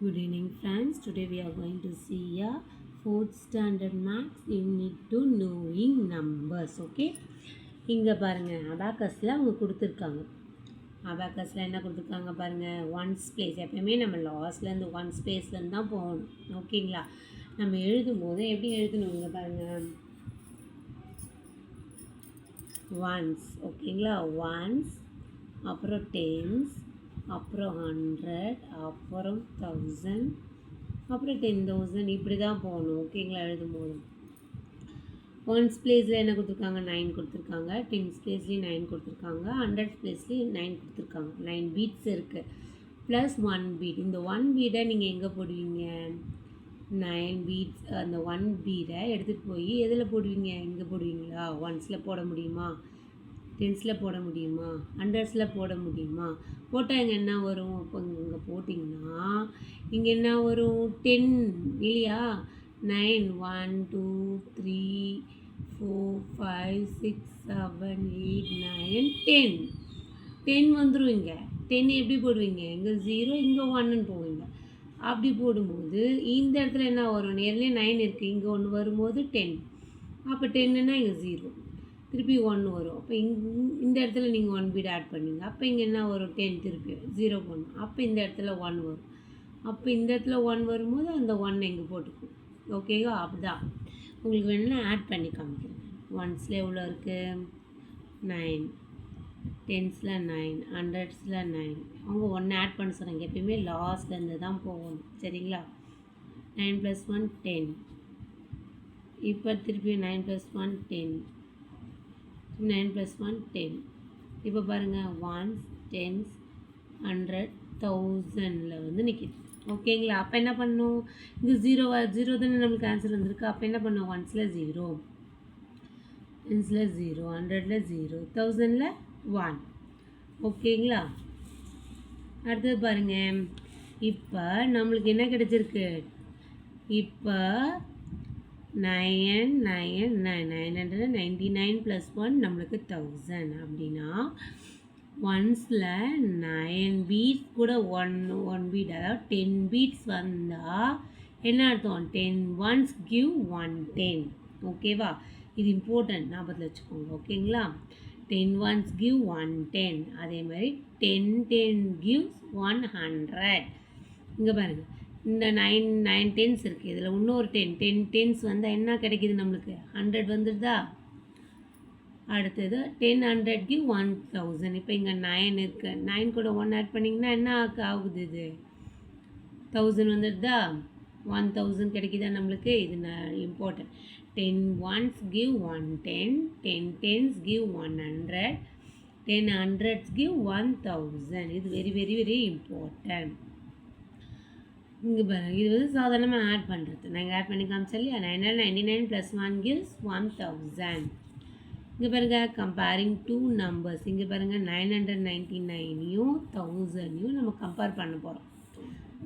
Good evening friends. Today we are going to see a 4th standard maths unit to knowing numbers. Okay. இங்கே பாருங்கள் அபாக்கஸில் அவங்க கொடுத்துருக்காங்க. அபாக்கஸில் என்ன கொடுத்துருக்காங்க பாருங்கள், ஒன்ஸ் பிளேஸ். எப்போயுமே நம்ம லாஸ்ட்லேருந்து ஒன்ஸ் பிளேஸ்லேருந்து தான் போகணும். ஓகேங்களா, நம்ம எழுதும் போது எப்படி எழுதணும் இங்கே பாருங்கள், ஒன்ஸ். ஓகேங்களா, ஒன்ஸ், அப்புறம் டென்ஸ், அப்புறம் 100, அப்புறம் 1000, அப்புறம் 10,000, இப்படி தான் போகணும். ஓகேங்களா, எழுதும்போது ஒன்ஸ் பிளேஸில் என்ன கொடுத்துருக்காங்க, 9 கொடுத்துருக்காங்க. டென்ஸ் பிளேஸ்லேயும் 9 கொடுத்துருக்காங்க. 100 பிளேஸ்லேயும் 9 கொடுத்துருக்காங்க. 9 பீட்ஸ் இருக்குது ப்ளஸ் 1 பீட். இந்த 1 பீடை நீங்கள் எங்கே போடுவீங்க, 9 பீட்ஸ் அந்த 1 பீடை எடுத்துகிட்டு போய் எதில் போடுவீங்க, இங்கே போடுவீங்களா? ஒன்ஸில் போட முடியுமா, டென்ஸில் போட முடியுமா, ஹண்ட்ரட்ஸில் போட முடியுமா? போட்டால் இங்கே என்ன வரும், இப்போ இங்கே போட்டிங்கன்னா இங்கே என்ன வரும், 10 இல்லையா? 9 1 2 3 4 5 6 7 8 9 10 10 வந்துடும். இங்கே 10 எப்படி போடுவீங்க, இங்கே 0 இங்கே 1ன்னு போவீங்க. அப்படி போடும்போது இந்த இடத்துல என்ன வரும், நேர்லேயே 9 இருக்குது, இங்கே 1 வரும்போது 10. அப்போ 10ன்னா இங்கே 0, திருப்பி 1 வரும். அப்போ இந்த இடத்துல நீங்கள் 1 பீட் ஆட் பண்ணுவீங்க. அப்போ இங்கே என்ன வரும், 10, திருப்பி 0 பண்ணும். அப்போ இந்த இடத்துல 1 வரும். அப்போ இந்த இடத்துல 1 வரும்போது அந்த 1 எங்கே போட்டுக்கும். ஓகேவா, அப்படிதான் உங்களுக்கு வேணும்னா ஆட் பண்ணி காமிக்கிறேன். ஒன்ஸில் எவ்வளோ இருக்குது, 9, டென்ஸில் 9, ஹண்ட்ரட்ஸில் 9. அவங்க 1 ஆட் பண்ண சொன்னாங்க. எப்பயுமே லாஸ்ட்லேருந்து தான் போகணும். சரிங்களா, 9 + 1 10. இப்போ திருப்பி 9 + 1 10, 9 + 1 10. இப்போ பாருங்கள், ஒன்ஸ், டென்ஸ், 100, 1000ல் வந்து நிற்கிது. ஓகேங்களா, அப்போ என்ன பண்ணணும், இங்கே 0 தானே நம்மளுக்கு ஆன்சர் வந்திருக்கு. அப்போ என்ன பண்ணணும், ஒன்ஸில் 0, டென்ஸில் 0, 100ல் 0, 1000ல் 1. ஓகேங்களா, அடுத்தது பாருங்கள், இப்போ நம்மளுக்கு என்ன கிடச்சிருக்கு, இப்போ 999 + 1 நம்மளுக்கு 1000. அப்படின்னா ஒன்ஸில் 9 பீட்ஸ் கூட 1 பீட், அதாவது 10 பீட்ஸ் வந்தால் என்ன அர்த்தம், 10 ஒன்ஸ் கிவ் 110. ஓகேவா, இது இம்பார்ட்டன்ட், ஞாபகத்தில் வச்சுக்கோங்க. ஓகேங்களா, 10 ஒன்ஸ் கிவ் 110. அதே மாதிரி 10 கிவ்ஸ் 100. இங்கே பாருங்கள், இந்த 9 டென்ஸ் இருக்குது, இதில் இன்னொரு 10 டென்ஸ் வந்தால் என்ன கிடைக்கிது நம்மளுக்கு, 100 வந்துடுதா? அடுத்தது 10 100 கிவ் 1000. இப்போ இங்கே 9 இருக்குது, 9 கூட 1 ஆட் பண்ணிங்கன்னா என்ன ஆகுது, இது 1000 வந்துடுதா? 1000 கிடைக்குதா நம்மளுக்கு. இது important. 10 ones give 110, 10 tens give 100, 10 hundreds give 1000. இது வெரி வெரி வெரி இம்பார்ட்டன்ட். இங்கே பாருங்கள், இது வந்து சாதாரணமாக ஆட் பண்ணுறது. நாங்கள் ஆட் பண்ணி காமிச்சா இல்லையா, 999 + 1 gives 1000. இங்கே பாருங்கள், கம்பேரிங் 2 numbers. இங்கே பாருங்கள், 999யும் 1000யும் நம்ம கம்பேர் பண்ண போகிறோம்.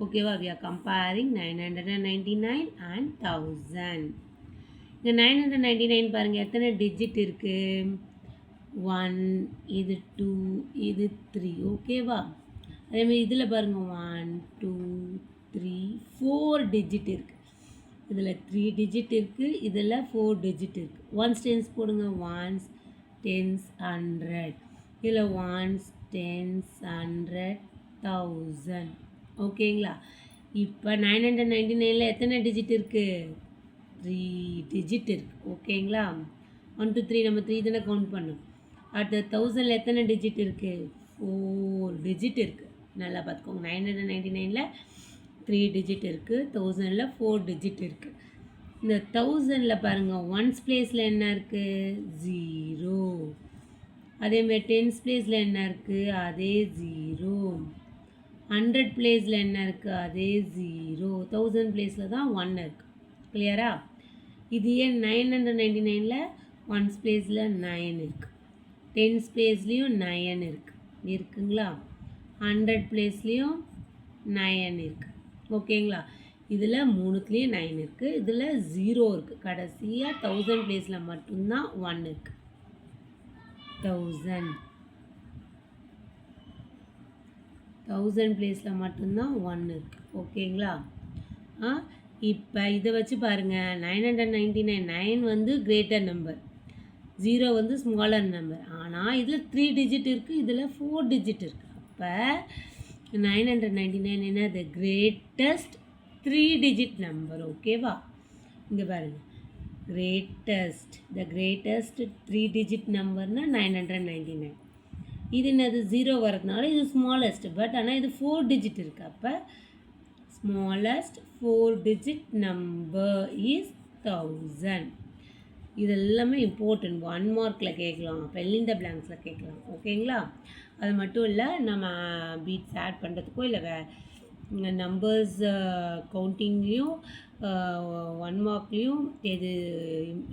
ஓகேவா, we are comparing 999 and 1000. இங்கே 999 பாருங்கள், எத்தனை டிஜிட் இருக்குது, 1, இது 2, இது 3. ஓகேவா, அதேமாதிரி இதில் பாருங்கள், 1 2 3 4 டிஜிட் இருக்குது. இதில் 3 டிஜிட் இருக்குது, இதில் 4 டிஜிட் இருக்குது. ஒன்ஸ் டென்ஸ் போடுங்க, ஒன்ஸ் டென்ஸ் 100, இதில் ஒன்ஸ் டென்ஸ் 100 1000. ஓகேங்களா, இப்போ 999ல் எத்தனை டிஜிட் இருக்குது, 3 டிஜிட் இருக்குது. ஓகேங்களா, 1 2 3 நம்ம 3 தானே கவுண்ட் பண்ணோம். அடுத்த 1000ல் எத்தனை டிஜிட் இருக்குது, 4 டிஜிட் இருக்குது. நல்லா பார்த்துக்கோங்க, 999ல் 3 டிஜிட் இருக்குது, 1000ல் 4 டிஜிட் இருக்குது. இந்த 1000ல் பாருங்கள், ஒன்ஸ் பிளேஸில் என்ன இருக்குது, 0. அதேமாதிரி டென்ஸ் பிளேஸில் என்ன இருக்குது, அதே 0. 100 பிளேஸில் என்ன இருக்குது, அதே 0. 1000 பிளேஸில் தான் 1 இருக்குது. கிளியரா, இது ஏன் 999ல் ஒன்ஸ் பிளேஸில் 9 இருக்குது, டென்ஸ் பிளேஸ்லேயும் 9 இருக்குங்களா, 100 பிளேஸ்லேயும் 9 இருக்குது. ஓகேங்களா, இதில் 3த்துலேயும் 9 இருக்குது, இதில் 0 இருக்குது. கடைசியாக 1000 பிளேஸில் மட்டும்தான் 1 இருக்குது. 1000 பிளேஸில் மட்டும்தான் 1 இருக்குது. ஓகேங்களா? இப்போ இதை வச்சு பாருங்கள், 999 9 வந்து கிரேட்டர் நம்பர், 0 வந்து ஸ்மாலர் நம்பர். ஆனால் இதில் 3 டிஜிட் இருக்குது, இதில் 4 டிஜிட் இருக்குது. அப்போ 999 என்ன, த கிரேட்டஸ்ட் 3 டிஜிட் நம்பர். ஓகேவா? இங்கே பாருங்கள், த கிரேட்டஸ்ட் 3 டிஜிட் நம்பர்னால் 999. இது என்னது, 0 வரதுனால இது ஸ்மாலஸ்ட், பட் ஆனால் இது 4 டிஜிட் இருக்குது. அப்போ smallest 4 digit number is 1000. இது எல்லாமே இம்பார்ட்டன்ட், 1 மார்க்கில் கேட்கலாம், fill in the blanksல கேட்கலாம். ஓகேங்களா? அது மட்டும் இல்லை, நம்ம பீட்ஸ் ஆட் பண்ணுறதுக்கோ இல்லை நம்பர்ஸ் கவுண்டிங்லேயும் 1 மார்க்லேயும்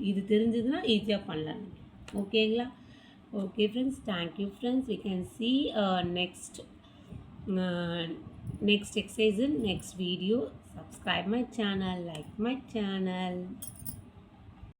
இது தெரிஞ்சதுன்னா ஈஸியாக பண்ணலாம். ஓகேங்களா? Okay friends, thank you friends. We can see next exercise in next video. Subscribe my channel, like my channel.